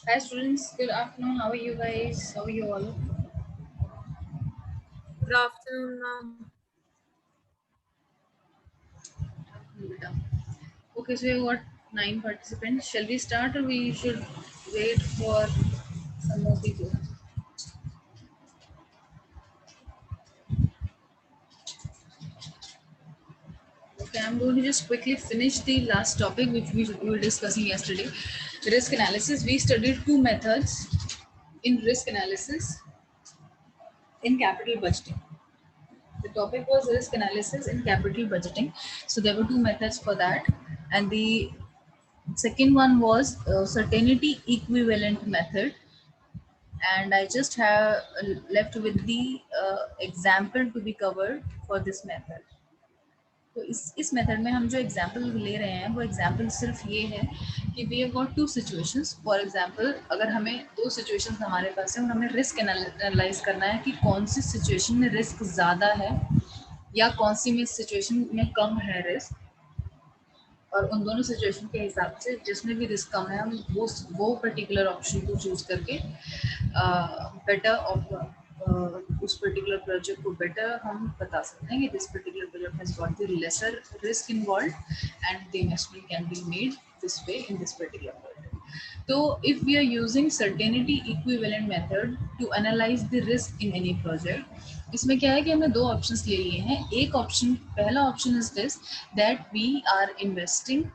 Hi students, good afternoon. How are you guys? How are you all? Good afternoon, ma'am. Okay, so we got 9 participants. Shall we start or we should wait for some more people? Okay, I'm going to just quickly finish the last topic which we were discussing yesterday. Risk analysis. We studied two methods in risk analysis in capital budgeting. The topic was risk analysis in capital budgeting. So there were two methods for that, and the second one was certainty equivalent method, and I just have left with the example to be covered for this method. तो इस method में हम जो example ले रहे हैं वो example सिर्फ ये है कि we have got two situations. For example अगर हमें दो सिचुएशंस हमारे पास है और हमें रिस्क एनालाइज करना है कि कौन सी सिचुएशन में रिस्क ज़्यादा है या कौन सी में सिचुएशन में कम है रिस्क, और उन दोनों सिचुएशन के हिसाब से जिसमें भी रिस्क कम है हम वो पर्टिकुलर ऑप्शन को चूज करके बेटर ऑफ उस पर्टिकुलर प्रोजेक्ट को बेटर हम बता सकते हैं कि this particular project has got the lesser risk involve and the investment can be made this way in this particular project. So if we are using certainty equivalent method to analyze the risk in any project, इसमें क्या है कि हमने दो options ले लिए हैं. एक ऑप्शन, पहला option is this that we are investing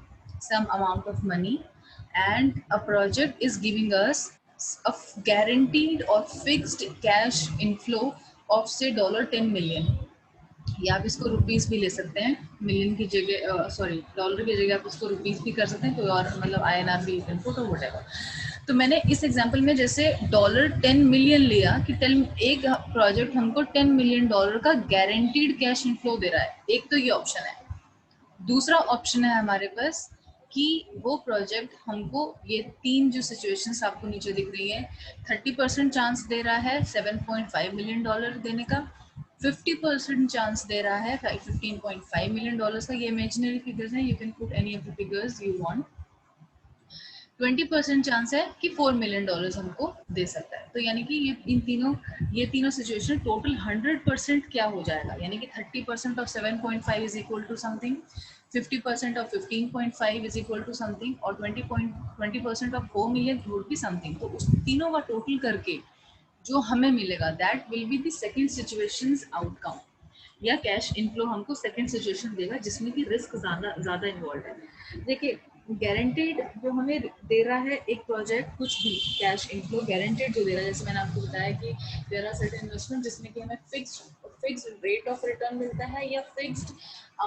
some amount of money and a project is giving us a guaranteed or fixed cash inflow of say $10 million, या आप इसको रुपीस भी ले सकते हैं, मिलियन की जगह, सॉरी डॉलर की जगह आप इसको रुपीस भी कर सकते हैं, कोई और मतलब INR भी इनपुट और वटेवर. तो मैंने इस एग्जांपल में जैसे $10 million लिया कि एक प्रोजेक्ट हमको $10 million का गारंटीड कैश इनफ्लो दे रहा है. एक तो ये ऑप्शन है. दूसरा ऑप्शन है हमारे पास कि वो प्रोजेक्ट हमको ये तीन जो सिचुएशंस आपको नीचे दिख रही है, 30% चांस दे रहा है $7.5 million देने का, 50% चांस दे रहा है $15.5 million का. ये इमेजिनरी फिगर्स हैं, you can put any of the figures you want. 20% chance है कि $4 million हमको दे सकता है. तो यानी कि ये तीनों सिचुएशन टोटल 100% क्या हो जाएगा, यानी कि 30% of 7.5 is equal to something, 50% of 15.5 is equal to something, और 20% of 4 million would be something. तो उस तीनों का टोटल करके जो हमें मिलेगा that will be the second situation outcome, या कैश इनफ्लो हमको सेकंड सिचुएशन देगा जिसमें कि रिस्क ज्यादा इन्वॉल्व है. देखिए, गारंटेड जो हमें दे रहा है एक प्रोजेक्ट, कुछ भी कैश इनफ्लो गारंटेड जो दे रहा है, जैसे मैंने आपको बताया कि देयर आर सर्टेन इन्वेस्टमेंट जिसमें कि हमें फिक्स्ड रेट ऑफ रिटर्न मिलता है या fixed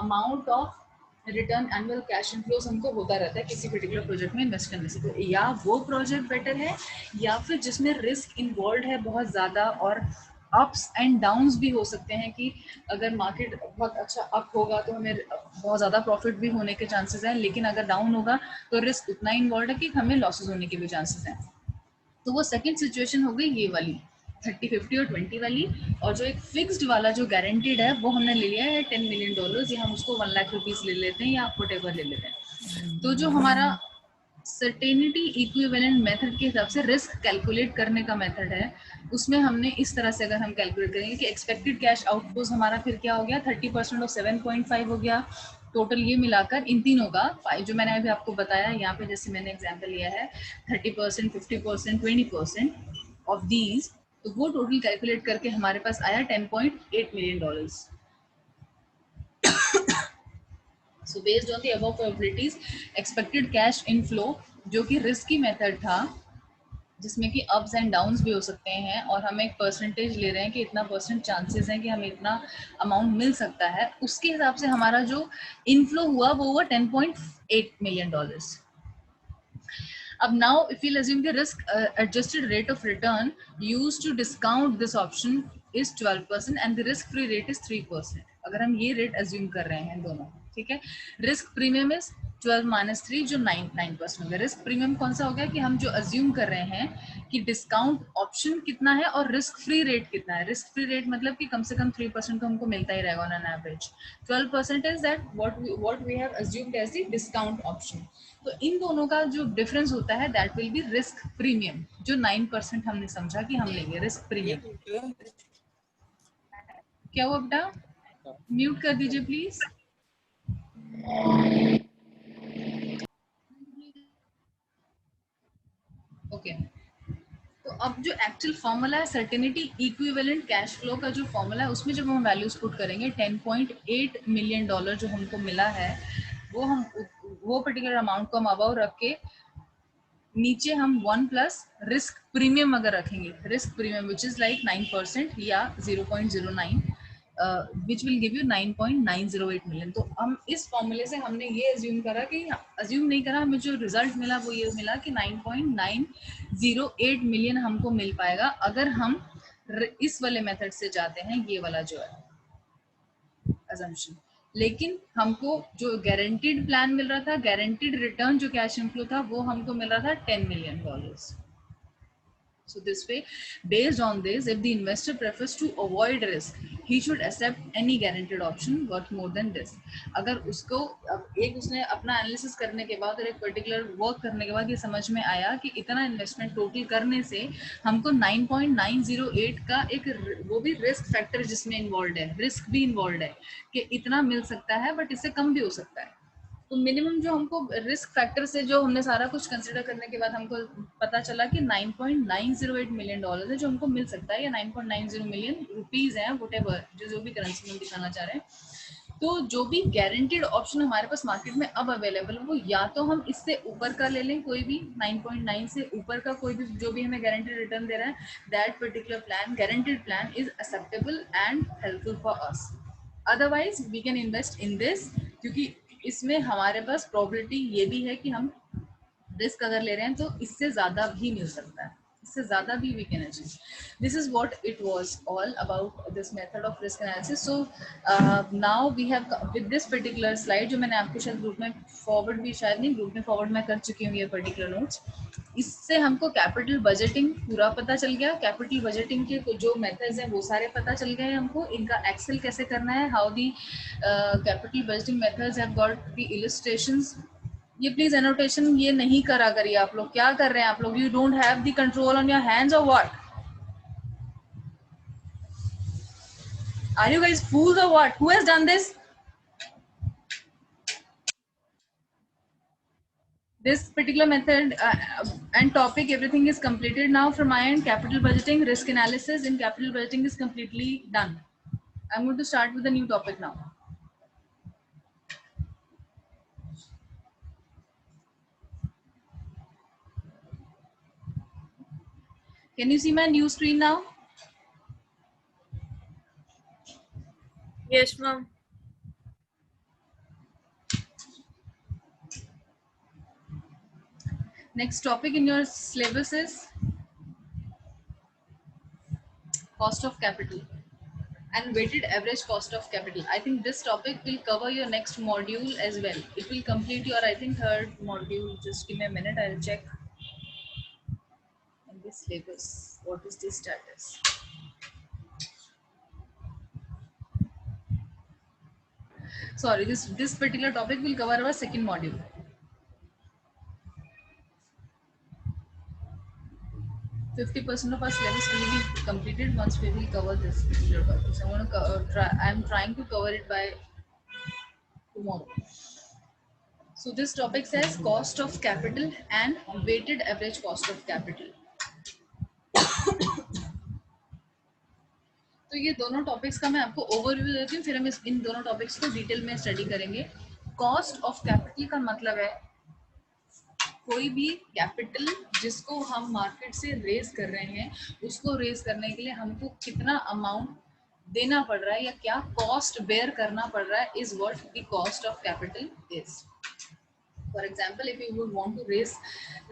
amount of return, annual cash inflows हमको होता रहता है किसी पर्टिकुलर प्रोजेक्ट में इन्वेस्ट करने से. तो या वो प्रोजेक्ट बेटर है, या फिर जिसमें रिस्क इन्वॉल्व है बहुत ज़्यादा, और अप्स एंड डाउन्स भी हो सकते हैं कि अगर मार्केट बहुत अच्छा अप होगा तो हमें बहुत ज़्यादा प्रॉफिट भी होने के चांसेस हैं, लेकिन अगर डाउन होगा तो रिस्क उतना इन्वॉल्व है कि हमें लॉसेस होने के भी चांसेस हैं. तो वो सेकंड सिचुएशन हो गई ये वाली 30, 50 और 20 वाली. और जो एक फिक्स्ड वाला जो गारंटीड है वो हमने ले लिया है $10 million, या हम उसको 1 लाख रुपीज ले लेते हैं या आप वट एवर ले लेते हैं. तो जो हमारा सर्टेनिटी इक्विवेलेंट मेथड के हिसाब से रिस्क कैलकुलेट करने का मेथड है, उसमें हमने इस तरह से अगर हम कैलकुलेट करेंगे कि एक्सपेक्टेड कैश आउटफ्लोज हमारा फिर क्या हो गया, 30% ऑफ 7.5 हो गया. टोटल ये मिलाकर इन तीनों का 5 जो मैंने अभी आपको बताया यहाँ पे, जैसे मैंने एग्जांपल लिया है 30%, 50%, 20% ऑफ दीज, तो वो टोटल कैलकुलेट करके हमारे पास आया $10.8 million. So based on the above probabilities, expected cash inflow जो कि रिस्की मेथड था, जिसमें कि अप्स एंड डाउन्स भी हो सकते हैं, और हम एक परसेंटेज ले रहे हैं कि इतना परसेंट चांसेस हैं कि हमें इतना अमाउंट मिल सकता है, उसके हिसाब से हमारा जो इनफ्लो हुआ वो हुआ $10.8 million. अब now if you assume the risk adjusted rate of return used to discount this option is 12% and the risk free rate is 3%. अगर हम ये रेट अज्यूम कर रहे हैं दोनों, ठीक है, रिस्क प्रीमियम इज 12 माइनस 3 जो 9% हो गया। रिस्क प्रीमियम कौन सा हो गया कि हम जो अज्यूम कर रहे हैं कि डिस्काउंट ऑप्शन कितना है और रिस्क फ्री रेट कितना है। रिस्क फ्री रेट मतलब कि कम से कम 3% तो हमको मिलता ही रहेगा on an average. 12% is that what we have assumed as the discount option. तो इन दोनों का जो डिफरेंस होता है that will be risk premium, जो 9% हमने समझा कि हम लेंगे रिस्क प्रीमियम। क्या हुआ बेटा? म्यूट कर दीजिए प्लीज। ओके तो अब जो एक्चुअल फॉर्मूला है सर्टेनिटी इक्विवेलेंट कैश फ्लो का जो फॉर्मूला है उसमें जब हम वैल्यूज पुट करेंगे 10.8 मिलियन डॉलर जो हमको मिला है वो पर्टिकुलर अमाउंट को हम अबव रख के नीचे हम 1 प्लस रिस्क प्रीमियम अगर रखेंगे, risk premium which is like 9% या 0.09 which will give you 9.908 million. तो हम इस फॉर्मूले से हमने ये अज्यूम करा कि अज्यूम नहीं करा, हमें जो रिजल्ट मिला वो ये मिला कि 9.908 मिलियन हमको मिल पाएगा अगर हम इस वाले मेथड से जाते हैं, ये वाला जो है assumption। लेकिन हमको जो गारंटीड प्लान मिल रहा था, गारंटीड रिटर्न जो कैश इनफ्लो था वो हमको मिल रहा था $10 million। So this way, based on this, if the investor prefers to avoid risk, he should accept any guaranteed option worth more than this। अगर उसको एक उसने अपना एनालिसिस करने के बाद और एक पर्टिकुलर वर्क करने के बाद ये समझ में आया कि इतना इन्वेस्टमेंट टोटल करने से हमको 9.908 का एक वो भी रिस्क फैक्टर जिसमें इन्वॉल्व है, रिस्क भी इन्वॉल्व है कि इतना मिल सकता है बट इससे कम भी हो सकता है। तो मिनिमम जो हमको रिस्क फैक्टर से जो हमने सारा कुछ कंसिडर करने के बाद हमको पता चला कि 9.908 मिलियन डॉलर है जो हमको मिल सकता है, या 9.90 मिलियन रुपीज है, व्हाटएवर जो भी करेंसी में दिखाना चाह रहे हैं। तो जो भी गारंटीड ऑप्शन हमारे पास मार्केट में अब अवेलेबल है वो या तो हम इससे ऊपर का ले लें, कोई भी 9.9 से ऊपर का कोई भी जो भी हमें गारंटीड रिटर्न दे रहा है, that particular plan, guaranteed plan is acceptable and helpful for us. Otherwise we can invest in this, क्योंकि इसमें हमारे पास प्रोबेबिलिटी ये भी है कि हम रिस्क अगर ले रहे हैं तो इससे ज्यादा भी मिल सकता है, इससे ज्यादा भी we can achieve. This is what it was all about this method of risk analysis. So now we have with this particular slide जो मैंने आपको शायद ग्रुप में फॉरवर्ड भी, शायद नहीं ग्रुप में फॉरवर्ड मैं कर चुकी हूँ ये पर्टिकुलर नोट्स। इससे हमको कैपिटल बजटिंग पूरा पता चल गया, कैपिटल बजटिंग के जो मेथड्स हैं वो सारे पता चल गए हमको, इनका एक्सेल कैसे करना है, how the capital budgeting methods have got the illustrations. ये प्लीज एनोटेशन ये नहीं करा करिए आप लोग, क्या कर रहे हैं आप लोग? You don't have the control on your hands और व्हाट? आर यू गाइस फूल्स और what? Who has done this? This particular method and topic, everything is completed now from my end. Capital budgeting, risk analysis in capital budgeting is completely done. I'm going to start with a new topic now. Can you see my new screen now? Yes, ma'am. Next topic in your syllabus is cost of capital and weighted average cost of capital. I think this topic will cover your next module as well. It will complete your, I think, third module. Just give me a minute, I'll check in this syllabus. What is the status? Sorry, this particular topic will cover our second module. %50 of our syllabus will be completed once we will cover this particular topic. So I'm trying to cover it by tomorrow. So this topic says cost of capital and weighted average cost of capital. तो ये दोनों topics का मैं आपको overview देती हूँ, फिर हम इन दोनों टॉपिक्स को डिटेल में स्टडी करेंगे। कॉस्ट ऑफ कैपिटल का मतलब है कोई भी कैपिटल जिसको हम मार्केट से रेज कर रहे हैं, उसको रेज करने के लिए हमको कितना अमाउंट देना पड़ रहा है या क्या कॉस्ट बेयर करना पड़ रहा है, is what the cost of capital is. For example, if you would want to raise,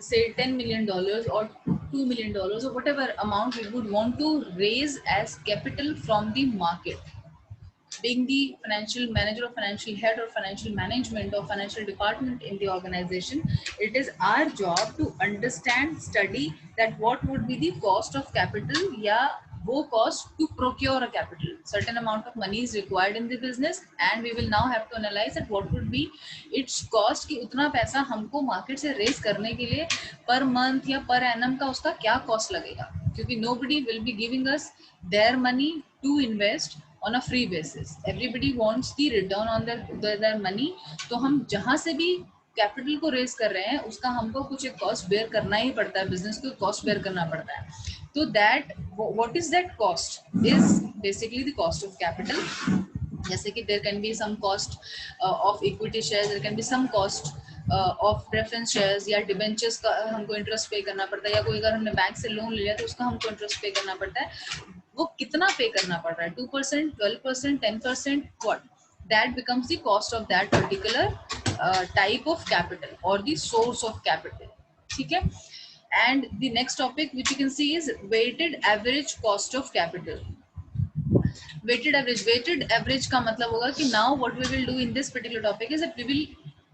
say, $10 million or $2 million or whatever amount we would want to raise as capital from the market, being the financial manager or financial head or financial management or financial department in the organization, it is our job to understand, study that what would be the cost of capital, या वो cost to procure a capital. Certain amount of money is required in the business and we will now have to analyze that what would be its cost, कि उतना पैसा हमको market से race करने के लिए पर मंथ या per annum का उसका क्या कॉस्ट लगेगा, क्योंकि nobody will be giving us their money to invest on a free basis. Everybody wants the return on their money. तो हम जहाँ से भी कैपिटल को रेस कर रहे हैं उसका हमको कुछ एक कॉस्ट बेयर करना ही पड़ता है, बिजनेस को कॉस्ट बेयर करना पड़ता है. तो that what is that cost is basically the cost of capital. जैसे कि there can be some cost of equity shares, there can be some cost of preference shares या डिबेंचर्स का हमको इंटरेस्ट पे करना पड़ता है, या कोई अगर हमने बैंक से लोन लिया तो उसका हमको इंटरेस्ट पे करना पड़ता है. वो कितना पे करना पड़ रहा है, 2%, 12%, 10%, what that becomes the cost of that particular type of capital or the source of capital. ठीक है. And the next topic which you can see is weighted average cost of capital. Weighted average का मतलब होगा कि now what we will do in this particular topic is that we will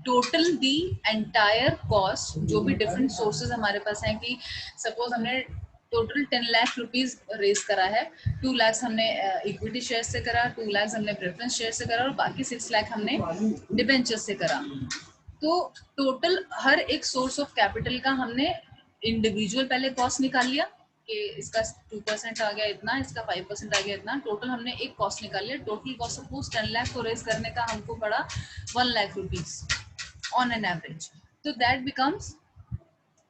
total the entire cost, जो भी different sources हमारे पास हैं, कि suppose हमने टोटल 10 लाख रुपीज रेज करा है, 2 लाख हमने इक्विटी शेयर से करा, 2 लाख हमने प्रेफरेंस शेयर से करा और बाकी 6 लाख हमने डिबेंचर से करा. तो टोटल हर एक सोर्स ऑफ कैपिटल का हमने इंडिविजुअल पहले कॉस्ट निकाल लिया कि इसका 2% आ गया इतना, इसका 5% आ गया इतना, टोटल हमने एक कॉस्ट निकाल लिया. टोटल कॉस्ट सपोज 10 लाख को रेज करने का हमको पड़ा 1 lakh rupees on an average. तो that becomes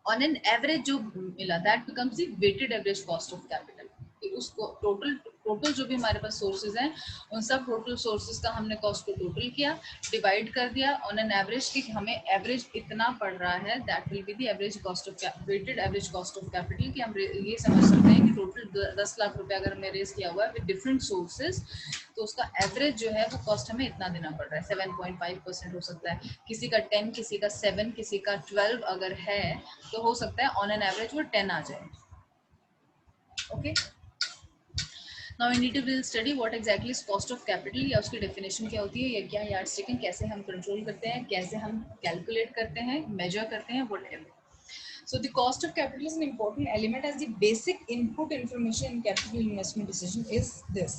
on an average जो मिला, that becomes the weighted average cost of capital. कि उसको टोटल जो भी हमारे पास सोर्सेज हैं उन सब टोटल सोर्सेज का हमने कॉस्ट को टोटल किया, डिवाइड कर दिया ऑन एन एवरेज कि हमें एवरेज इतना पड़ रहा है, that will be the average cost of weighted average cost of capital. कि हम ये समझ सकते हैं कि टोटल 10 लाख रुपए अगर हमने रेज किया हुआ है विद डिफरेंट सोर्सेज, तो उसका एवरेज जो है वो कॉस्ट हमें इतना देना पड़ रहा है. 7.5% हो सकता है, किसी का 10, किसी का 7, किसी का 12 अगर है तो हो सकता है ऑन एन एवरेज वो 10 आ जाए. Okay. Now we need to will study what exactly is cost of capital, या उसकी डेफिनेशन क्या होती है, या क्या यार्डस्टिक, कैसे हम कंट्रोल करते हैं, कैसे हम कैलकुलेट करते हैं, मेजर करते हैं, whatever. So the cost of capital is an important element as the basic input information in capital investment decision is this,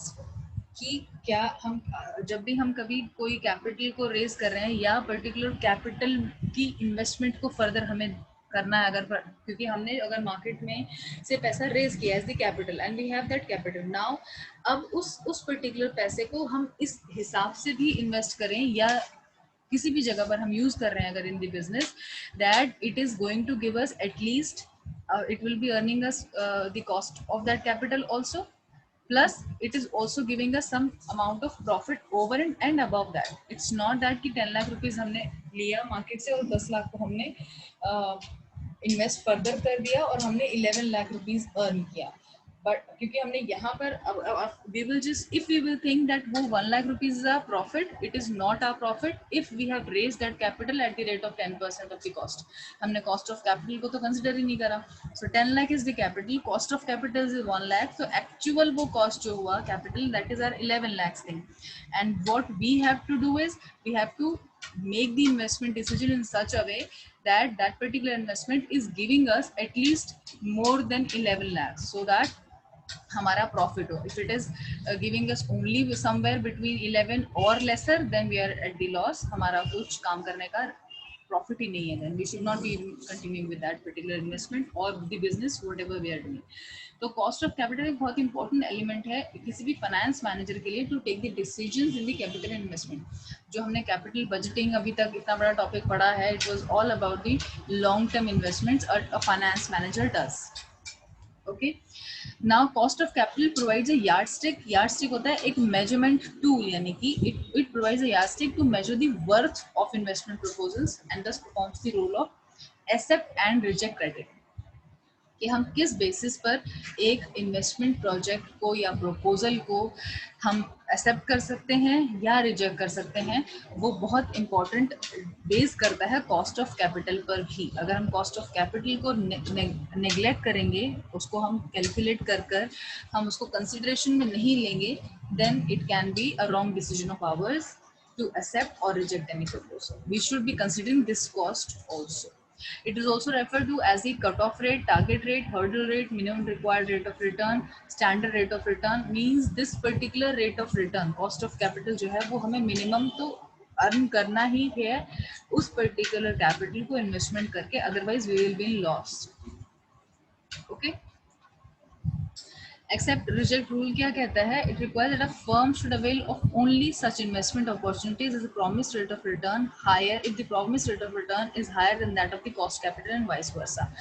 कि क्या हम जब भी हम कभी कोई कैपिटल को रेज कर रहे हैं या पर्टिकुलर कैपिटल की इन्वेस्टमेंट को फर्दर हमें करना है, अगर क्योंकि हमने अगर मार्केट में से पैसा रेज किया as the capital and we have that capital now, अब उस पर्टिकुलर पैसे को हम इस हिसाब से भी इन्वेस्ट करें या किसी भी जगह पर हम यूज कर रहे हैं अगर in the business, that it is going to give us at least it will be earning us the cost of that capital also, plus it is also giving us some amount of profit over and above that. It's not that कि 10 lakh rupees हमने लिया market से और 10 लाख को हमने invest further कर दिया और हमने 11 लाख रुपीस अर्न किया. बट क्योंकि हमने यहाँ पर we will just if we will think that वो 1 lakh rupees is our profit, it is not our profit if we have raised that capital at the rate of 10% of the cost. हमने cost of capital को तो consider ही नहीं करा. So 10 lakh is the capital, cost of capital is 1 lakh. So actual वो cost जो हुआ capital, that is our 11 lakhs thing. And what we have to do is we have to make the investment decision in such a way that that particular investment is giving us at least more than 11 lakhs so that हमारा profit हो. If it is giving us only somewhere between 11 और lesser, then we are at the loss. हमारा कुछ काम करने का profit ही नहीं है, then we should not be continuing with that particular investment और the business whatever we are doing. तो कॉस्ट ऑफ कैपिटल एक बहुत इंपॉर्टेंट एलिमेंट है किसी भी फाइनेंस मैनेजर के लिए to take the decisions in the capital investment. जो हमने कैपिटल बजटिंग अभी तक इतना बड़ा टॉपिक पढ़ा है, it was all about the long term investments a finance manager does. Okay. Now cost of capital provides a yardstick. Yardstick होता है एक measurement tool, यानी कि it provides a yardstick to measure the worth of investment proposals and thus performs the role of accept and reject criteria. कि हम किस basis पर एक इन्वेस्टमेंट प्रोजेक्ट को या प्रपोजल को हम एक्सेप्ट कर सकते हैं या रिजेक्ट कर सकते हैं, वो बहुत इम्पोर्टेंट बेस करता है कॉस्ट ऑफ कैपिटल पर भी। अगर हम कॉस्ट ऑफ कैपिटल को नेग्लेक्ट करेंगे, उसको हम कैलकुलेट कर कर हम उसको कंसिडरेशन में नहीं लेंगे, then it can be a wrong decision of ours to accept or reject any proposal. We should be considering this cost also. It is also referred to as the cutoff rate, target rate, hurdle rate, minimum required rate of return, standard rate of return. Means this particular rate of return, cost of capital जो है वो हमें minimum तो earn करना ही है उस particular capital को इन्वेस्टमेंट करके, otherwise we will be in loss. Okay, accept reject rule क्या कहता है? It requires that a firm should avail of only such investment opportunities as the promised rate of return higher if the promised rate of return is higher then that of the cost capital and vice versa.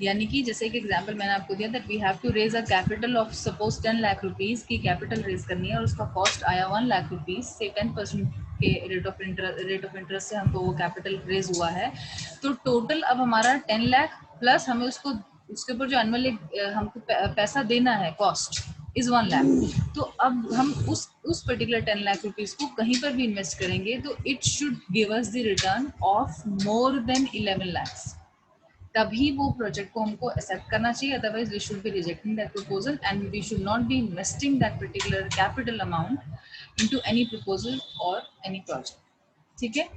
यानी कि जैसे एक example मैंने आपको दिया that we have to raise a capital of suppose 10 lakh rupees की capital raise करनी है और उसका कॉस्ट आया 1 लाख रुपीज से 10% के रेट ऑफ इंटरेस्ट से हमको वो कैपिटल रेज हुआ है, तो टोटल अब हमारा 10 लाख प्लस हमें उसको उसके ऊपर जो एनुअली हमको पैसा देना है कॉस्ट इज 1 लाख। तो अब हम उस पर्टिकुलर 10 लाख रुपीज को कहीं पर भी इन्वेस्ट करेंगे तो it should give us the return of more than 11 lakhs, तभी वो प्रोजेक्ट को हमको एक्सेप्ट करना चाहिए, otherwise we should be rejecting that proposal and we should not be investing that particular capital amount into any proposal और any project. ठीक है,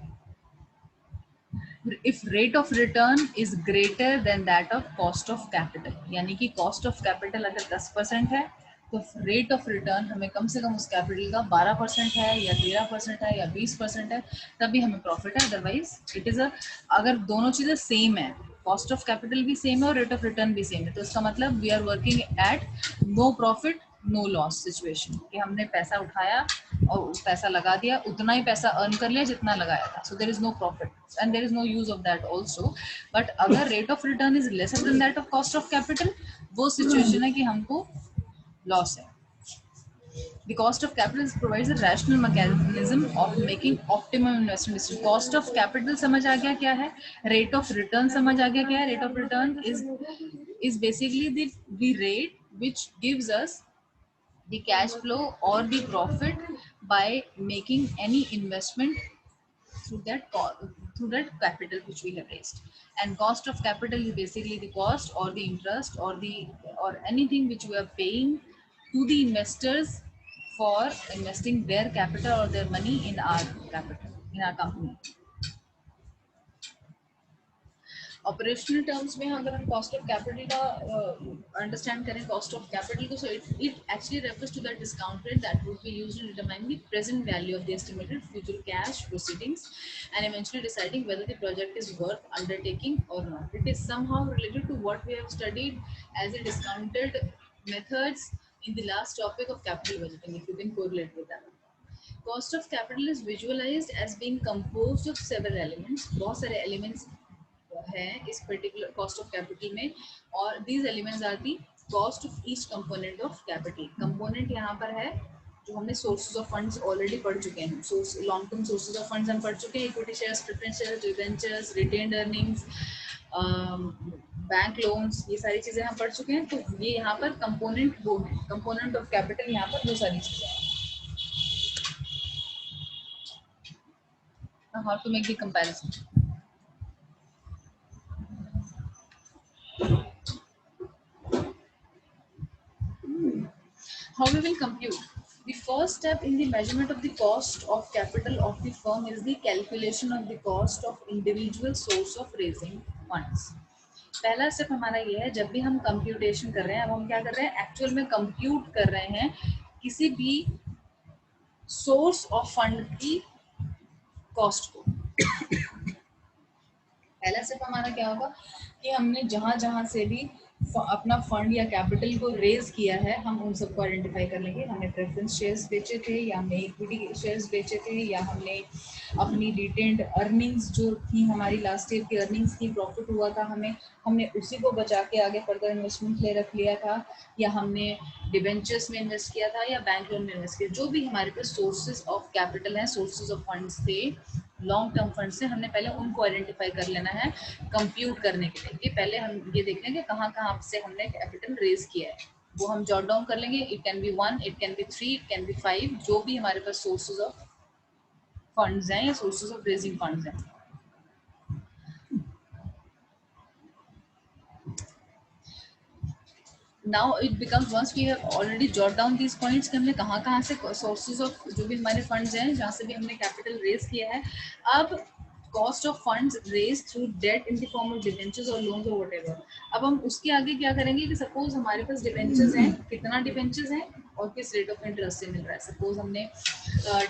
if rate of return is greater than that of cost of capital, यानी कि cost of capital अगर 10% है तो rate of return हमें कम से कम उस कैपिटल का 12% है या 13% है या 20% है, तभी हमें प्रॉफिट है। अदरवाइज इट इज अगर दोनों चीजें सेम है, कॉस्ट ऑफ कैपिटल भी सेम है और रेट ऑफ रिटर्न भी सेम है, तो इसका मतलब we are working at no profit no loss situation, कि हमने पैसा उठाया और पैसा लगा दिया, उतना ही पैसा अर्न कर लिया जितना लगाया था, so there is no profit and there is no use of that also. But अगर rate of return is lesser than that of cost of capital, वो सिचुएशन है कि हमको लॉस है। The cost of capital provides a rational mechanism of making optimum investment decision. Cost of capital समझ आ गया क्या है, rate of return समझ आ गया क्या है। Rate of return is basically the rate which gives us the cash flow or the profit by making any investment through that capital which we have raised. And cost of capital is basically the cost or the interest or anything which we are paying to the investors for investing their capital or their money in our capital, in our company. Operational terms में अगर हम cost of capital का understand करें cost of capital को, so it actually refers to the discount rate that would be used in determining the present value of the estimated future cash proceedings and eventually deciding whether the project is worth undertaking और नॉट। It is somehow related to what we have studied as a discounted methods in the last topic of capital budgeting, if you can correlate with that. Cost of capital is visualized as being composed of several elements. बहुत सारे elements है इस particular cost of capital में, और these elements are the cost of each component of capital. Component यहाँ पर है जो हमने सोर्सेज ऑफ फंड्स ऑलरेडी पढ़ चुके हैं, source long term sources of funds हम पढ़ चुके हैं, equity shares, preference shares, debentures, retained earnings, bank loans, ये सारी चीजें हम पढ़ चुके हैं। तो ये यहाँ पर कंपोनेंट वो है, कंपोनेंट ऑफ कैपिटल यहाँ पर वो सारी चीजें हैं। How to make the comparison? How we will compute? The first step in the measurement of the cost of capital of the firm is the calculation of the cost of individual source of raising funds. पहला step हमारा ये है, जब भी हम computation कर रहे हैं, अब हम क्या कर रहे हैं, एक्चुअल में कंप्यूट कर रहे हैं किसी भी सोर्स ऑफ फंड की कॉस्ट को। पहला स्टेप हमारा क्या होगा कि हमने जहां जहां से भी अपना फंड या कैपिटल को रेज किया है, हम उन सबको आइडेंटिफाई कर लेंगे। हमने प्रेफरेंस शेयर्स बेचे थे, या हमने इक्विटी शेयर्स बेचे थे, या हमने अपनी रिटेन्ड अर्निंग्स जो थी हमारी लास्ट ईयर की अर्निंग्स थी, प्रॉफिट हुआ था हमें, हमने उसी को बचा के आगे फर्दर इन्वेस्टमेंट ले रख लिया था, या हमने डिबेंचर्स में इन्वेस्ट किया था, या बैंक लोन में इन्वेस्ट किया। जो भी हमारे पास सोर्सेज ऑफ कैपिटल हैं, सोर्सेज ऑफ फंड्स थे, लॉन्ग टर्म फंड से हमने पहले उनको आइडेंटिफाई कर लेना है कंप्यूट करने के लिए कि पहले हम ये देख लेंगे कहाँ कहाँ से हमने कैपिटल रेज किया है, वो हम जॉट डाउन कर लेंगे. It can B 1, it can B 3, it can B 5, जो भी हमारे पास सोर्सेज ऑफ फंड्स हैं या सोर्सेज ऑफ रेजिंग फंड्स हैं. Now it becomes, once we have already jot down these points कि हमने कहाँ कहाँ से sources of जो भी हमारे funds हैं जहाँ से भी हमने capital raise किया है, अब cost of funds raised through debt in the form of debentures or loans or whatever. अब हम उसके आगे क्या करेंगे कि suppose हमारे पास debentures हैं, कितना debentures हैं और किस rate of interest से मिल रहा है. Suppose हमने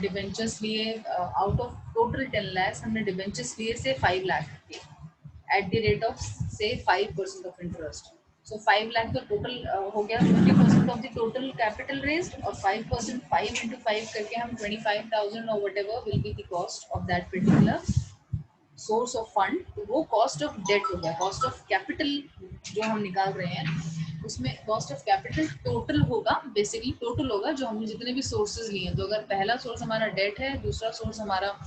debentures लिए out of total 10 lakhs हमने debentures लिए से 5 lakh के at the rate of say 5% of interest. So 5 lakh तो total हो गया 50% of the total capital raised और 5%, 5 into 5 करके हम 25,000 or whatever will be the cost of that particular source of fund. तो वो cost of debt हो गया. cost of capital जो हम निकाल रहे हैं उसमें cost of capital total होगा, basically total होगा जो हमने जितने भी sources लिए हैं. तो अगर पहला source हमारा debt है, दूसरा source हमारा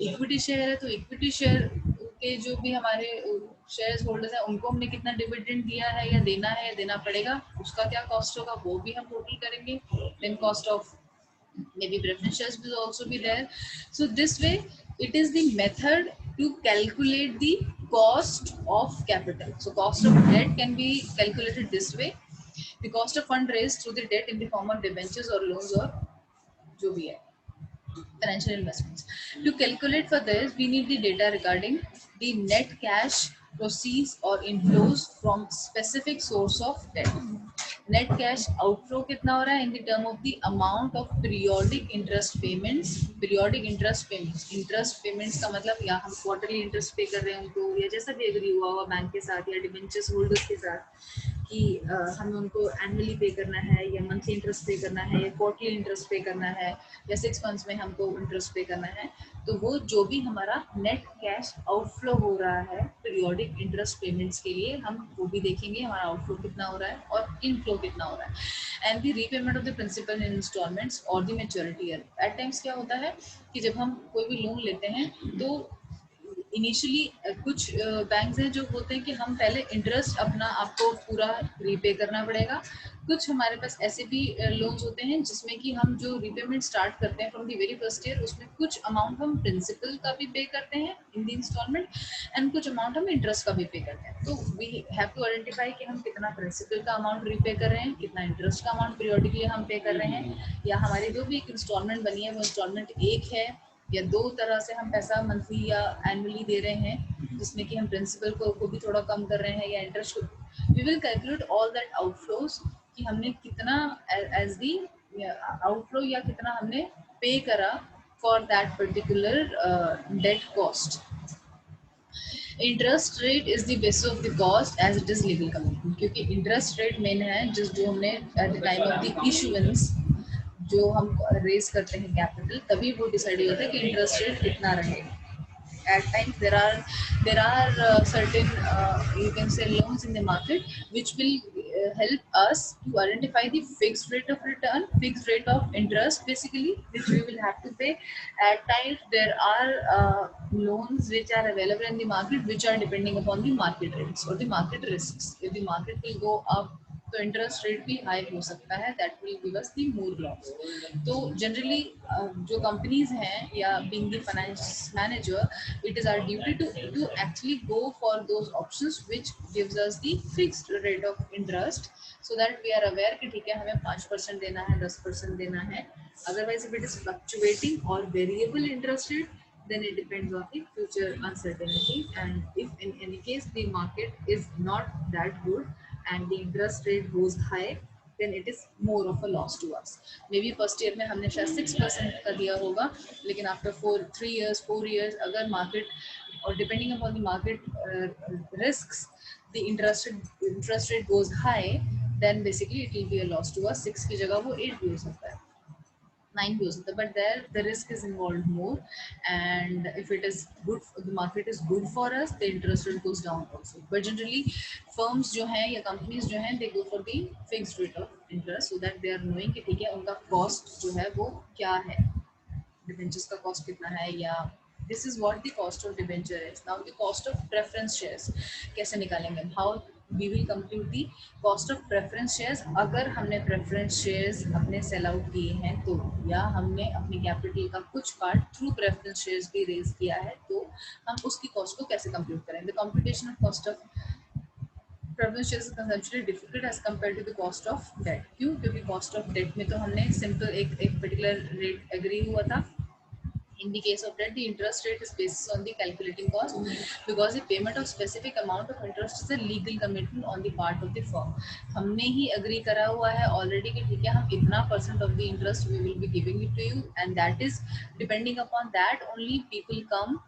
इक्विटी शेयर है, तो इक्विटी शेयर के जो भी हमारे शेयर होल्डर्स हैं उनको हमने कितना डिविडेंड दिया है या देना पड़ेगा, उसका क्या कॉस्ट होगा वो भी हम टोटल करेंगे. Then cost of maybe preference shares will also be there. So this way it is the method to calculate the cost of capital. So cost of debt can be calculated this way: the cost of fund raised through the debt in the form of debentures or loans or जो भी है financial investments. To calculate for this, we need the data regarding the net cash proceeds or inflows from specific source of debt. Net cash outflow कितना हो रहा है in the term of the amount of periodic interest payments. Periodic interest payments. Interest payments का मतलब या हम quarterly interest pay कर रहे हैं उनको या जैसा भी agree हुआ हुआ बैंक के साथ या debentures holders के साथ कि हमें उनको एनुअली पे करना है या मंथली इंटरेस्ट पे करना है या क्वार्टरली इंटरेस्ट पे करना है या 6 मंथ्स में हमको इंटरेस्ट पे करना है. तो वो जो भी हमारा नेट कैश आउटफ्लो हो रहा है पीरियोडिक इंटरेस्ट पेमेंट्स के लिए, हम वो भी देखेंगे हमारा आउटफ्लो कितना हो रहा है और इनफ्लो कितना हो रहा है. And the repayment of the principal in instalments और the maturity year. At times क्या होता है कि जब हम कोई भी लोन लेते हैं तो इनिशियली कुछ बैंक्स हैं जो होते हैं कि हम पहले इंटरेस्ट अपना आपको पूरा रीपे करना पड़ेगा. कुछ हमारे पास ऐसे भी लोन्स होते हैं जिसमें कि हम जो रीपेमेंट स्टार्ट करते हैं from the very first year उसमें कुछ अमाउंट हम प्रिंसिपल का भी पे करते हैं इन द इंस्टॉलमेंट एंड कुछ अमाउंट हम इंटरेस्ट का भी पे करते हैं. तो वी हैव टू आइडेंटिफाई कि हम कितना प्रिंसिपल का अमाउंट रीपे कर रहे हैं, कितना इंटरेस्ट का अमाउंट पीरियोडिकली हम पे कर रहे हैं, या हमारी जो भी एक इंस्टॉलमेंट बनी है वो इंस्टॉलमेंट एक है या दो तरह से हम पैसा मंथली या एनुअली दे रहे हैं जिसमें कि हम प्रिंसिपल को भी थोड़ा कम कर रहे हैं या इंटरेस्ट को. We will calculate all that outflows कि हमने कितना एज दी आउटफ्लो या कितना हमने पे करा for that particular debt cost. Interest rate is the basis of the cost as it is legal commitment, क्योंकि इंटरेस्ट रेट मेन है जो हमने at the time of the issuance जो हम रेज करते हैं कैपिटल तभी वो डिसाइड होता है कि इंटरेस्ट रेट कितना रहेगा. At times there are certain you can say loans in the market which will help us to identify the fixed rate of return, fixed rate of interest basically which we will have to pay. At times there are loans which are available in the market which are depending upon the market rates or the market risks. If the market will go up तो interest rate भी high हो सकता है, that will give us the more loss. तो generally जो companies हैं या being the finance manager it is our duty to actually go for those options which gives us the fixed rate of interest so that we are aware कि ठीक है हमें 5% देना है, 10% देना है. Otherwise if it is fluctuating और variable interest rate then it depends on the future uncertainty, and if in any case the market is not that good and the interest rate goes high then it is more of a loss to us. Maybe first year में हमने शायद 6% का दिया होगा लेकिन after 4 years अगर market और depending upon the market risks the interest rate goes high then basically it will be a loss to us. 6 की जगह वो 8 भी हो सकता है, 9 भी हो सकता है, but there the risk is involved more, and if it is good, the market is good for us, the interest rate goes down also. But generally firms जो हैं या companies जो हैं they go for the fixed rate of interest so that they are knowing कि ठीक है उनका cost जो है वो क्या है, डिबेंचर्स का कॉस्ट कितना है या this is what the cost of debenture is. Now the cost of preference shares कैसे निकालेंगे, how we will compute the cost of preference shares. अगर हमने प्रेफरेंस शेयर्स अपने सेल आउट किए हैं तो, या हमने अपनी कैपिटल का कुछ पार्ट थ्रू प्रेफरेंस शेयर्स भी रेज किया है, तो हम उसकी कॉस्ट को कैसे कंप्यूट करें. The computation of cost of preference shares conceptually difficult as compare to the cost of debt. क्यों? क्योंकि कॉस्ट ऑफ डेट में तो हमने सिंपल एक पर्टिकुलर रेट एग्री हुआ था. In the case of debt, the interest rate is based on the calculating cost, because the payment of specific amount of interest is a legal commitment on the part of the firm. हमने ही agree करा हुआ है already कि ठीक है हम इतना % of the interest we will be giving it to you, and that is depending upon that only people come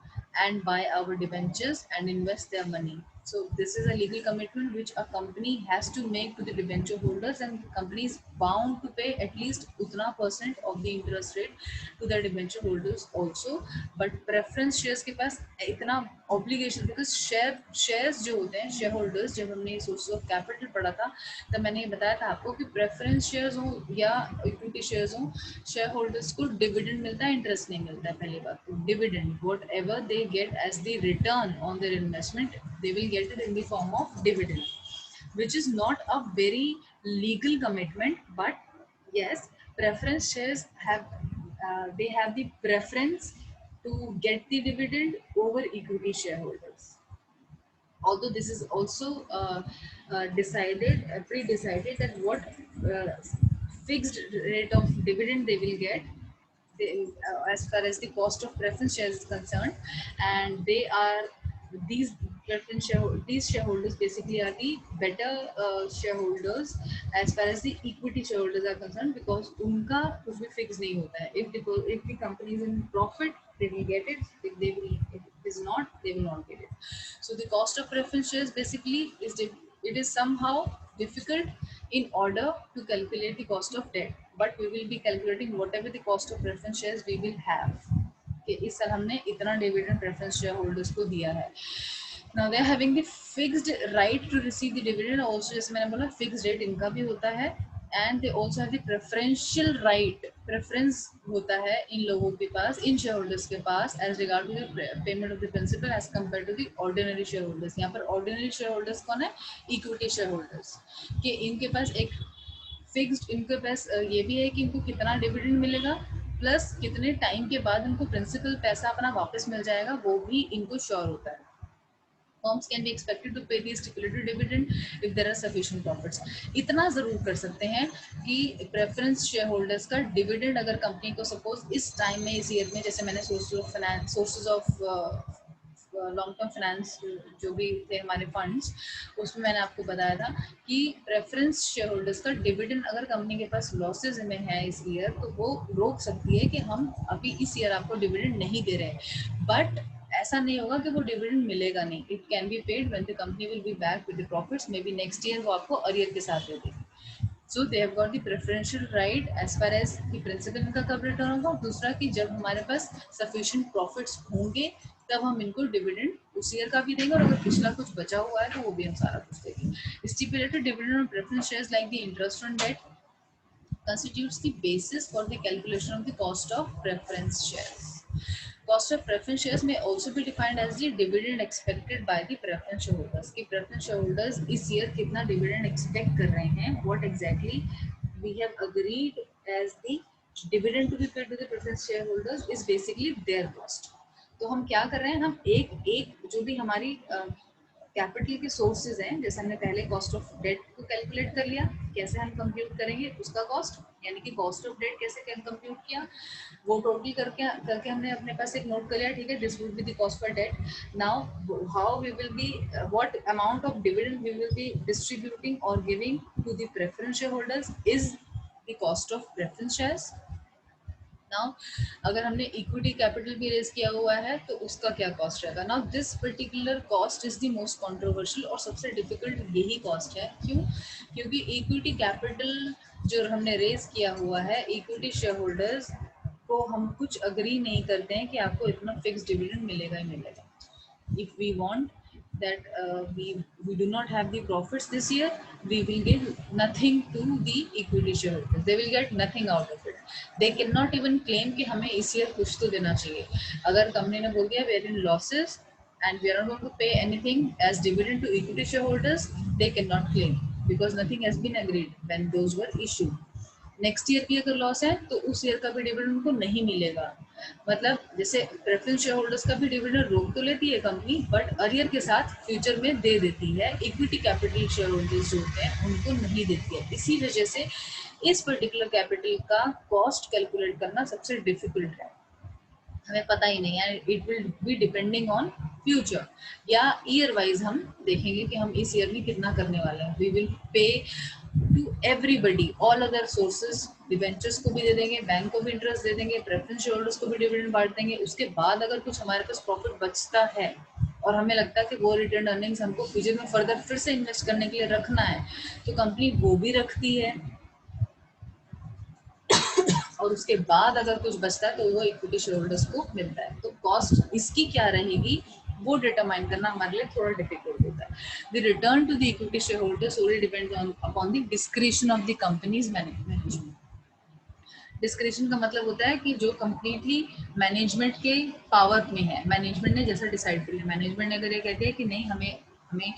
and buy our debentures and invest their money. So this is a legal commitment which a company has to make to the debenture holders, and the company is bound to pay at least utna % of the interest rate to the debenture holders also. But preference shares के पास इतना obligation, because shares जो होते हैं share holders, जब हमने sources of capital पढ़ा था तब मैंने ये बताया था आपको कि प्रेफरेंस शेयर्स हो या इक्विटी शेयर्स हो, शेयर होल्डर्स को डिविडेंड मिलता है, इंटरेस्ट नहीं मिलता है. पहली बात तो dividend, whatever they get as the return on their investment, they will get it in the form of dividend, which is not a very legal commitment. But yes, preference shares have they have the preference to get the dividend over equity shareholders. Although this is also decided, pre-decided, that what uh, fixed rate of dividend they will get, as far as the cost of preference shares is concerned. And they are these these shareholders basically are the better shareholders as far as the equity shareholders are concerned, because unka kuch bhi fix nahi hota hai. If the company is in profit, they will get it. If it is not, they will not get it. So the cost of preference shares basically it is somehow difficult in order to calculate the cost of debt, but we will be calculating whatever the cost of preference shares we will have. कि इस साल हमने इतना dividend preference share holders को दिया है. Now they are having the fixed right to receive the dividend also. जैसे मैंने बोला फिक्स्ड रेट इनका भी होता है, and they also have the preferential right, preference होता है इन लोगों के पास, इन शेयर होल्डर्स के पास, as regard to the payment of the principal as compare to the ordinary share holders. यहाँ पर ऑर्डिनरी शेयर होल्डर्स कौन है? Equity share holders. कि इनके पास एक फिक्स्ड, इनके पास ये भी है कि इनको कितना डिविडेंड मिलेगा, प्लस कितने टाइम के बाद इनको प्रिंसिपल पैसा अपना वापस मिल जाएगा, वो भी इनको श्योर होता है. Firms can be expected to pay the stipulated dividend if there are sufficient profits. इतना जरूर कर सकते हैं कि प्रेफरेंस शेयर होल्डर्स का डिविडेंड अगर कंपनी को सपोज इस टाइम में, इस ईयर में, जैसे मैंने sources of long term finance जो भी थे हमारे फंड्स, उसमें मैंने आपको बताया था कि प्रेफरेंस शेयर होल्डर्स का डिविडेंड अगर कंपनी के पास लॉसेज में है इस ईयर, तो वो रोक सकती है कि हम अभी इस ईयर आपको डिविडेंड नहीं दे रहे. बट ऐसा नहीं होगा कि वो डिविडेंड मिलेगा नहीं. It can be paid when the company will be back with the profits. May be next year वो आपको अरियर के साथ दे देगी. So they have got the preferential right as far as कि प्रिंसिपल इनका कब रिटर्न होगा, और दूसरा कि जब हमारे पास सफिशिएंट प्रॉफिट्स होंगे तब हम इनको डिविडेंड उस ईयर का भी देंगे, और अगर पिछला कुछ बचा हुआ है तो वो भी हम सारा कुछ देंगे. Stipulated dividend on preference shares like the interest on debt constitutes the basis for the calculation of the cost of preference shares. Cost of preference shares may also be defined as the dividend expected by the preference shareholders. कि preference shareholders इस year कितना dividend expect कर रहे हैं, what exactly we have agreed as the dividend to be paid to the preference shareholders is basically their cost. तो हम क्या कर रहे हैं, हम एक एक जो भी हमारी कैपिटल के सोर्सेज हैं, जैसे हमने पहले कॉस्ट ऑफ डेट को कैलकुलेट कर लिया, कैसे हम कंप्यूट करेंगे उसका कॉस्ट, यानी कि कॉस्ट ऑफ डेट कैसे कंप्यूट किया, वो टोटल करके करके हमने अपने पास एक नोट कर लिया. ठीक है, this would be the cost for debt. Now how we will be, what amount of dividend we will be distributing और giving to the preference share holders is the cost of preference shares. Now अगर हमने equity capital भी raise किया हुआ है तो उसका क्या कॉस्ट रहेगा. Now this particular cost is the most controversial और सबसे डिफिकल्ट यही कॉस्ट है. क्यों? क्योंकि इक्विटी कैपिटल जो हमने रेज किया हुआ है, इक्विटी शेयर होल्डर्स को हम कुछ अग्री नहीं करते हैं कि आपको इतना फिक्स डिविडेंड मिलेगा ही मिलेगा. If we want that we do not have the profits this year, we will give nothing to the equity shareholders. They will get nothing out of it. They cannot even claim कि हमें इस year कुछ तो देना चाहिए. अगर company ने बोल दिया we are in losses and we are not going to pay anything as dividend to equity shareholders, they cannot claim because nothing has been agreed when those were issued. Next year भी अगर loss है तो उस year का भी dividend उनको नहीं मिलेगा. मतलब जैसे प्रेफरेंस शेयर होल्डर्स का भी डिविडेंड रोक तो लेती है कंपनी, बट अरियर के साथ फ्यूचर में दे देती है. इक्विटी कैपिटल शेयर होल्डर्स जो होते हैं उनको नहीं देती है. इसी वजह से इस पर्टिकुलर कैपिटल का कॉस्ट कैलकुलेट करना सबसे डिफिकल्ट है. हमें पता ही नहीं है. It will be depending on future या ईयर वाइज हम देखेंगे कि हम इस ईयर में कितना करने वाले हैं. We will pay to everybody all other sources. Debentures को भी दे देंगे, बैंक को भी इंटरेस्ट दे देंगे, प्रेफरेंस शेयर होल्डर्स को भी डिविडेंड बांट देंगे. उसके बाद अगर कुछ हमारे पास प्रॉफिट बचता है और हमें लगता है कि वो रिटर्न अर्निंग्स हमको फ्यूचर में फर्दर फिर से इन्वेस्ट करने के लिए रखना है, तो कंपनी वो भी रखती है. और उसके बाद अगर कुछ बचता है तो वो इक्विटी शेयर होल्डर्स को मिलता है. तो कॉस्ट इसकी क्या रहेगी वो डिटरमाइन करना हमारे लिए थोड़ा डिफिकल्ट होता है. The return to the equity share holders only depends on upon the discretion of the companies management. Discretion का मतलब होता है कि जो कंप्लीटली मैनेजमेंट के पावर में है. मैनेजमेंट ने जैसा डिसाइड कर लिया. मैनेजमेंट ने अगर ये कहते हैं कि नहीं हमें हमें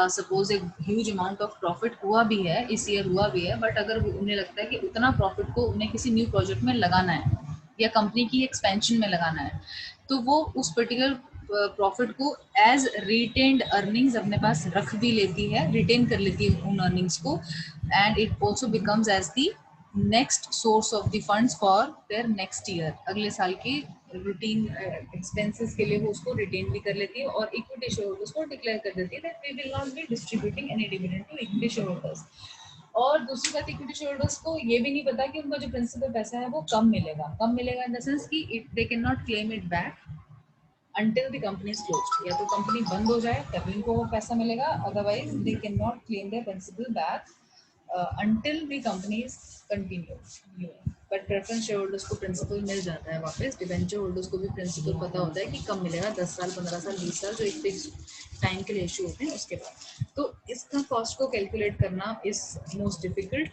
सपोज एक ह्यूज अमाउंट ऑफ प्रॉफिट हुआ भी है, इस ईयर हुआ भी है, बट अगर उन्हें लगता है कि उतना प्रॉफिट को उन्हें किसी न्यू प्रोजेक्ट में लगाना है या कंपनी की एक्सपेंशन में लगाना है, तो वो उस पर्टिकुलर प्रॉफिट को एज रिटेन्ड अर्निंग्स अपने पास रख भी लेती है, रिटेन कर लेती है उन अर्निंग्स को. And it also becomes as the next source of the funds for their next year. अगले साल की रूटीन एक्सपेंसेस के लिए वो उसको रिटेन भी कर लेती है और इक्विटी शेयर होल्डर्स को डिक्लेयर कर देती है that we will not be distributing any dividend to equity share holders. और दूसरी बात, इक्विटी शेयर होल्डर्स को ये भी नहीं पता कि उनका जो प्रिंसिपल पैसा है वो कब मिलेगा. कब मिलेगा इन द सेंस कि it they can not claim it back until the company is closed. या तो कंपनी बंद हो जाए तभी उनको वो पैसा मिलेगा, otherwise they can not claim their principal back until the company is continued. But preference share holders को प्रिंसिपल मिल जाता है वापस. डिवेंचर होल्डर्स को भी प्रिंसिपल पता होता है कि कब मिलेगा, 10 साल 15 साल 20 साल जो एक फिक्स टाइम के लिए इशू होते हैं उसके बाद. तो इसका कॉस्ट को कैलकुलेट करना is most difficult,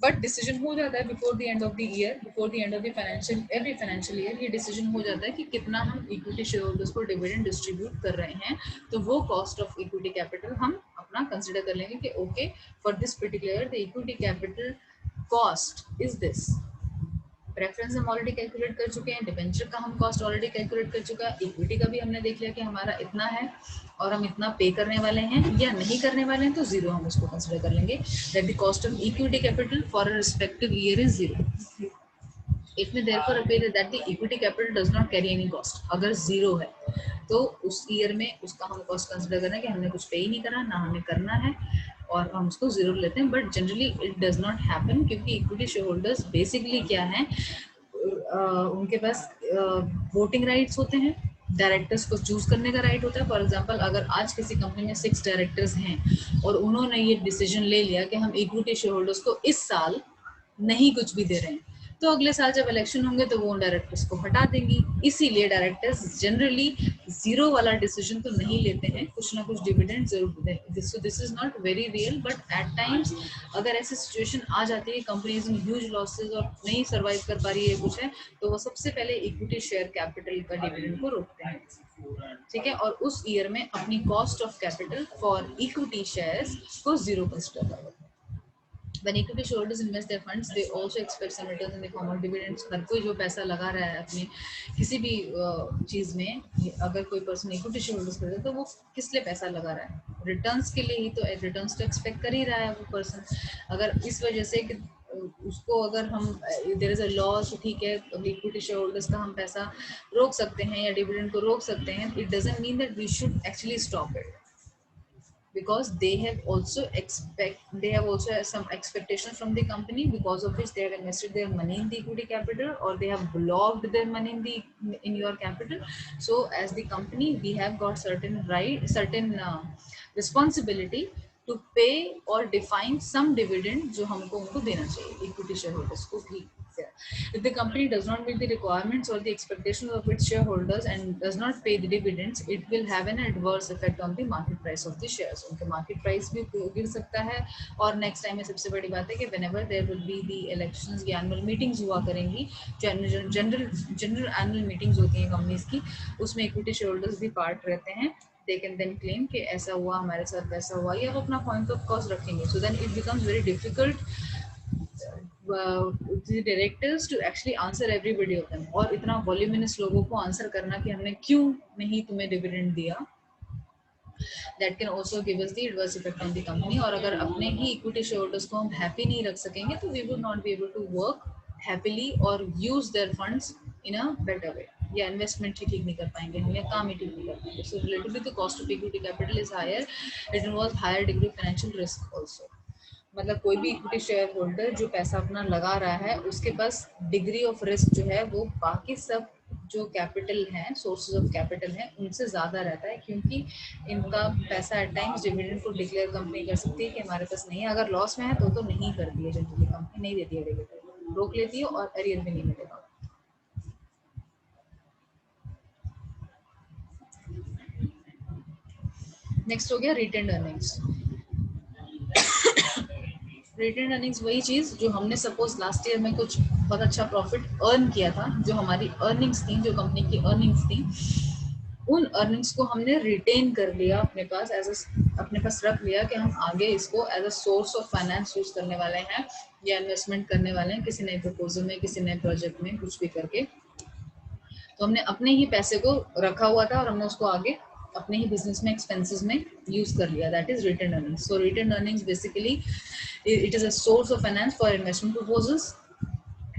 but decision हो जाता है before the end of the year, before the end of the financial every financial year ये डिसीजन हो जाता है कि कितना हम इक्विटी शेयर होल्डर्स को डिविडेंड डिस्ट्रीब्यूट कर रहे हैं. तो वो कॉस्ट ऑफ इक्विटी कैपिटल हम अपना कंसिडर कर लेंगे कि okay for this particular the equity capital cost is this. Preference हम ऑलरेडी कैलकुलेट कर चुके हैं, डिबेंचर का हम कॉस्ट ऑलरेडी कैलकुलेट कर चुका है, इक्विटी का भी हमने देख लिया कि हमारा इतना है और हम इतना पे करने वाले हैं या नहीं करने वाले हैं, तो जीरो हम उसको कंसिडर कर लेंगे that the cost of equity capital for a respective year is zero. It may therefore appear that the equity capital does not carry any cost. अगर जीरो है तो उस ईयर में उसका हम कॉस्ट कंसिडर कर रहे हैं कि हमने कुछ पे ही नहीं करा, ना हमें करना है, और हम उसको जीरो लेते हैं. But generally it does not happen क्योंकि इक्विटी शेयर होल्डर्स बेसिकली क्या है, उनके पास वोटिंग राइट्स होते हैं, डायरेक्टर्स को चूज करने का राइट होता है. फॉर एग्जांपल अगर आज किसी कंपनी में 6 डायरेक्टर्स हैं और उन्होंने ये डिसीजन ले लिया कि हम इक्विटी शेयर होल्डर्स को इस साल नहीं कुछ भी दे रहे हैं, तो अगले साल जब इलेक्शन होंगे तो वो उन डायरेक्टर्स को हटा देंगी. इसीलिए डायरेक्टर्स जनरली जीरो वाला डिसीजन तो नहीं लेते हैं, कुछ ना कुछ डिविडेंड जरूर देते हैं. So this is not very real, but at times अगर ऐसी सिचुएशन आ जाती है कंपनीज इन ह्यूज लॉसेज और नहीं सर्वाइव कर पा रही है कुछ है, तो वो सबसे पहले इक्विटी शेयर कैपिटल का डिविडेंड को रोकते हैं. ठीक है, और उस ईयर में अपनी cost of capital for equity shares को जीरो कंसिडर करते हैं. When equity shareholders invest their funds, they also expect some returns in the form of dividends. हर कोई जो पैसा लगा रहा है अपने किसी भी चीज में, अगर कोई पर्सन इक्विटी शेयर होल्डर्स करता है तो वो किस लिए पैसा लगा रहा है, रिटर्न्स के लिए ही. तो रिटर्न्स तो एक्सपेक्ट कर ही रहा है वो पर्सन. अगर इस वजह से कि उसको अगर हम देयर इज अ लॉ तो ठीक है इक्विटी शेयर होल्डर्स का हम पैसा रोक सकते हैं या डिविडेंड को रोक सकते हैं, it doesn't mean that we should actually stop it, because they have also some expectations from the company, because of which they have invested their money in the equity capital or they have blocked their money in your capital. So as the company we have got certain responsibility to pay or define some dividend जो हमको उनको देना चाहिए equity share holders को भी. there. If the company does not meet the requirements or the expectations of its shareholders and does not pay the dividends, it will have an adverse effect on the market price of the shares. उनके market price भी गिर सकता है. और next time में सबसे बड़ी बात है कि whenever there will be the elections या annual meetings हुआ करेंगी, general annual meetings होती हैं companies की, उसमें equity shareholders भी part रहते हैं. They can then claim कि ऐसा हुआ हमारे साथ, वैसा हुआ, या वो अपना point of cost रखेंगे. So then it becomes very difficult the directors to actually answer everybody of them. और इतना voluminous लोगों को answer करना कि हमने क्यों नहीं तुम्हें dividend दिया, that can also give us the adverse effect on the company. और अगर अपने ही equity shareholders को हम happy नहीं रख सकेंगे तो we would not be able to work happily or use their funds in a better way. या इन्वेस्टमेंट ही ठीक नहीं कर पाएंगे हम, या काम ही ठीक नहीं कर पाएंगे. So relatively the cost of equity capital is higher. It involves higher degree of financial risk also. मतलब कोई भी इक्विटी शेयर होल्डर जो पैसा अपना लगा रहा है उसके पास डिग्री ऑफ रिस्क जो है वो बाकी सब जो कैपिटल हैं, सोर्सेज ऑफ कैपिटल हैं, उनसे ज़्यादा रहता है, क्योंकि इनका पैसा एट टाइम्स डिविडेंड को डिक्लेयर कंपनी कर सकती है कि हमारे पास नहीं है. अगर लॉस में है तो नहीं करती है, जनरली कंपनी नहीं देती है डिविडेंड, रोक लेती है और एरियर भी नहीं मिलेगा. नेक्स्ट हो गया रिटेन्ड अर्निंग्स. रिटेन्ड अर्निंग्स वही चीज़ जो हमने सपोज लास्ट ईयर में कुछ बहुत अच्छा प्रॉफिट अर्न किया था, जो हमारी अर्निंग्स थी, जो कंपनी की अर्निंग्स थी, उन अर्निंग्स को हमने रिटेन कर लिया अपने पास, अपने पास रख लिया कि हम आगे इसको as a source of finance use करने वाले हैं या इन्वेस्टमेंट करने वाले हैं किसी नए प्रपोजल में, किसी नए प्रोजेक्ट में, कुछ भी करके. तो हमने अपने ही पैसे को रखा हुआ था और हमने उसको आगे अपने ही बिजनेस में, एक्सपेंसेस में यूज कर लिया. That is retained earnings. So retained earnings basically it is a source of finance for investment proposals,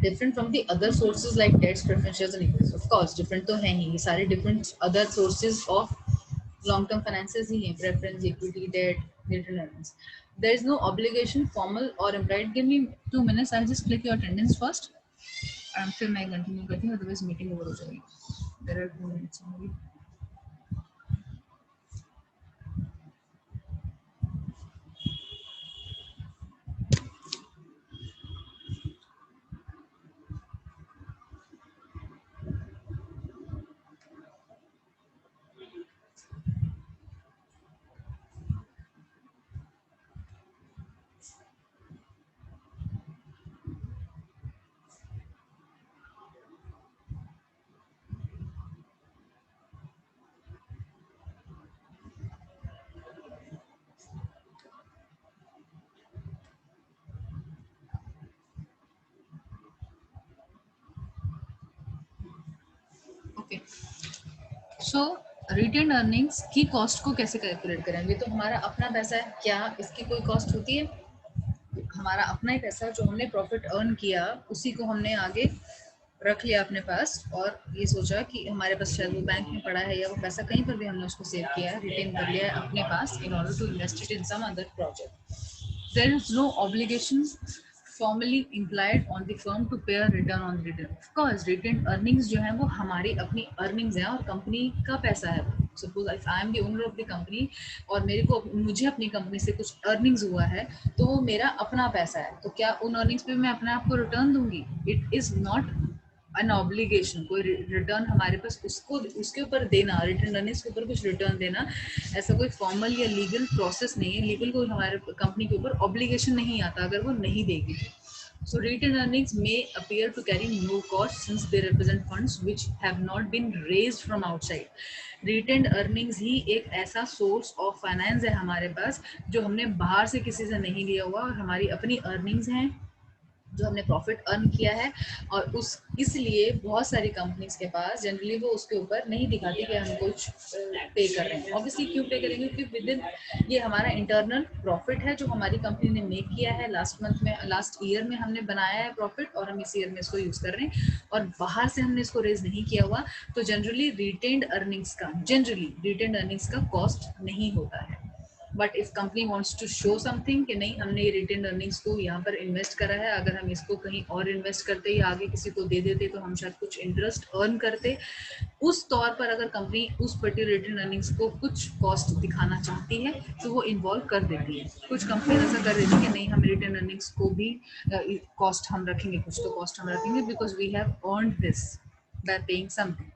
different from the other sources like debts, preference shares and equities. Of course different तो हैं ही, ये सारे different other sources of long term finances ही हैं, preference, equity, debt, return earnings. There is no obligation, formal or implied. Give me 2 minutes, I'll just click your attendance first and फिर मैं continue करती हूँ, otherwise meeting over हो जाएगी. There are 2 minutes only. Okay, so retain earnings की cost को कैसे calculate करेंगे? तो हमारा अपना पैसा है, क्या इसकी कोई कॉस्ट होती है? हमारा अपना ही पैसा जो हमने प्रॉफिट अर्न किया उसी को हमने आगे रख लिया अपने पास और ये सोचा कि हमारे पास शायद वो बैंक में पड़ा है या वो पैसा कहीं पर भी हमने उसको सेव किया है, रिटेन कर लिया है अपने पास in order to invest it in some other project. There is no obligation formally implied on the firm to pay a return on return. Of course, retained earnings जो है वो हमारी अपनी earnings हैं और कंपनी का पैसा है. Suppose if I am the owner of the company और मुझे अपनी कंपनी से कुछ earnings हुआ है तो वो मेरा अपना पैसा है, तो क्या उन earnings पे मैं अपने आप को return दूंगी? It is not an obligation. कोई रिटर्न हमारे पास उसको उसके ऊपर देना, रिटर्न अर्निंग्स के ऊपर कुछ रिटर्न देना, ऐसा कोई फॉर्मल या लीगल प्रोसेस नहीं है. लीगल कोई हमारे कंपनी के ऊपर ऑब्लिगेशन नहीं आता अगर वो नहीं देगी. So retained earnings may appear to carry no cost since they represent funds which have not been raised from outside. Retained earnings ही एक ऐसा source of finance है हमारे पास जो हमने बाहर से किसी से नहीं लिया हुआ और हमारी अपनी earnings हैं जो हमने प्रॉफिट अर्न किया है. और इसलिए बहुत सारी कंपनीज के पास जनरली वो उसके ऊपर नहीं दिखाती कि हम कुछ पे कर रहे हैं. ऑब्वियसली क्यों पे करेंगे? क्योंकि विद इन ये हमारा इंटरनल प्रॉफिट है जो हमारी कंपनी ने मेक किया है लास्ट ईयर में हमने बनाया है प्रॉफिट और हम इस ईयर में इसको यूज कर रहे हैं और बाहर से हमने इसको रेज नहीं किया हुआ. तो जनरली रिटेन्ड अर्निंग्स का कॉस्ट नहीं होता है. But if company wants to show something कि नहीं हमने ये रिटेन अर्निंग्स को यहाँ पर इन्वेस्ट करा है, अगर हम इसको कहीं और इन्वेस्ट करते या आगे किसी को दे देते तो हम शायद कुछ इंटरेस्ट अर्न करते, उस तौर पर अगर कंपनी उस पर्टिकुलर रिटेन अर्निंग्स को कुछ कॉस्ट दिखाना चाहती है तो वो इन्वॉल्व कर देती है। कुछ कंपनी ऐसा कर देती है कि नहीं हम रिटेन अर्निंग्स को भी कॉस्ट हम रखेंगे, कुछ तो कॉस्ट हम रखेंगे because we have earned this by paying something.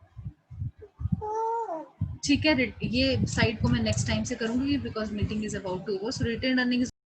ठीक है, ये साइड को मैं नेक्स्ट टाइम से करूंगी because meeting is about to over. So retain earning